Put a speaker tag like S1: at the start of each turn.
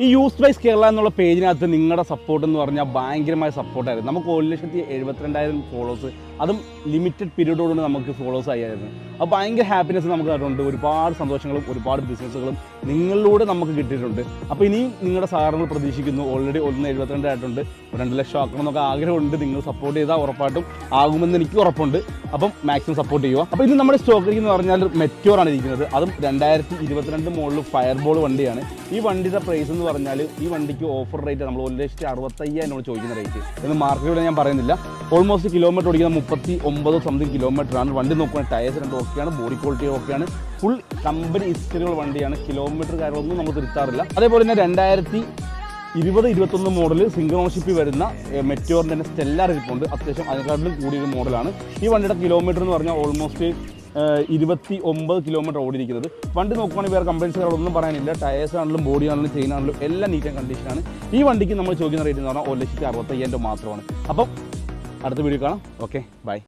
S1: ഈ യൂസ്ഡ് ബൈസ് കേരള എന്നുള്ള പേജിനകത്ത് നിങ്ങളുടെ സപ്പോർട്ട് എന്ന് പറഞ്ഞാൽ ഭയങ്കരമായ സപ്പോർട്ടായിരുന്നു. നമുക്ക് 1,72,000 ഫോളോവേഴ്സ്, അതും ലിമിറ്റഡ് പീരീഡോടുകൂടി നമുക്ക് ഫോളോവേഴ്സ് ആയിരുന്നു. അപ്പോൾ ഭയങ്കര ഹാപ്പിനെസ് നമുക്ക് അതുണ്ട്. ഒരുപാട് സന്തോഷങ്ങളും ഒരുപാട് ബിസിനസ്സുകളും നിങ്ങളിലൂടെ നമുക്ക് കിട്ടിയിട്ടുണ്ട്. അപ്പോൾ ഇനിയും നിങ്ങളുടെ സഹകരണങ്ങൾ പ്രതീക്ഷിക്കുന്നു. ഓൾറെഡി 1,72 ആയിട്ടുണ്ട്. 2 ലക്ഷം ആക്കണം എന്നൊക്കെ ആഗ്രഹമുണ്ട്. നിങ്ങൾ സപ്പോർട്ട് ചെയ്താൽ ഉറപ്പായിട്ടും ആകുമെന്ന് എനിക്ക് ഉറപ്പുണ്ട്. അപ്പം മാക്സിമം സപ്പോർട്ട് ചെയ്യുക. അപ്പോൾ ഇത് നമ്മുടെ സ്റ്റോക്കിലേക്ക് എന്ന് പറഞ്ഞാൽ മെറ്റോറാണ് ഇരിക്കുന്നത്. അതും 2022 മോഡൽ ഫയർബോൾ വണ്ടിയാണ്. ഈ വണ്ടിയുടെ പ്രൈസ് എന്ന് പറഞ്ഞാൽ ഈ വണ്ടിക്ക് ഓഫർ റേറ്റ് നമ്മൾ 1,65,000 ചോദിക്കുന്ന റേറ്റ് എന്ന് മാർക്കറ്റിലൂടെ ഞാൻ പറയുന്നില്ല. ഓൾമോസ്റ്റ് കിലോമീറ്റർ ഓടിക്കുന്ന 39 സംതിങ് കിലോമീറ്ററാണ്. വണ്ടി നോക്കുകയാണെങ്കിൽ ടയേഴ്സ് 2 ഓക്കെയാണ്, ബോഡി ക്വാളിറ്റി ഓക്കെയാണ്, ഫുൾ കമ്പനി ഹിസ്റ്ററിയുള്ള വണ്ടിയാണ്. കിലോമീറ്റർ കാര്യങ്ങളൊന്നും നമ്മൾ തിരുത്താറില്ല. അതേപോലെ തന്നെ 2020-21 മോഡൽ സിംഗിൾ ഓണർഷിപ്പിൽ വരുന്ന മെറ്റോറിൻ്റെ തന്നെ സ്റ്റെല്ലാർ ഇരിപ്പുണ്ട്. അത്യാവശ്യം അതിനെക്കാട്ടിലും കൂടിയൊരു മോഡലാണ്. ഈ വണ്ടിയുടെ കിലോമീറ്റർ എന്ന് പറഞ്ഞാൽ ഓൾമോസ്റ്റ് 29 കിലോമീറ്റർ ഓടിയിരിക്കുന്നത്. വണ്ടി നോക്കുകയാണെങ്കിൽ വേറെ കമ്പനീസുകളൊന്നും പറയാനില്ല. ടയേഴ്സ് ആണെങ്കിലും ബോഡി ആണെങ്കിലും ചെയിൻ ആണെങ്കിലും എല്ലാം നീറ്റ് ആൻഡ് കണ്ടീഷനാണ്. ഈ വണ്ടിക്ക് നമ്മൾ ചോദിക്കുന്ന റേറ്റ് എന്ന് പറഞ്ഞാൽ 1,65,000 മാത്രമാണ്. അപ്പം അടുത്ത വീഡിയോ കാണാം. Okay, by.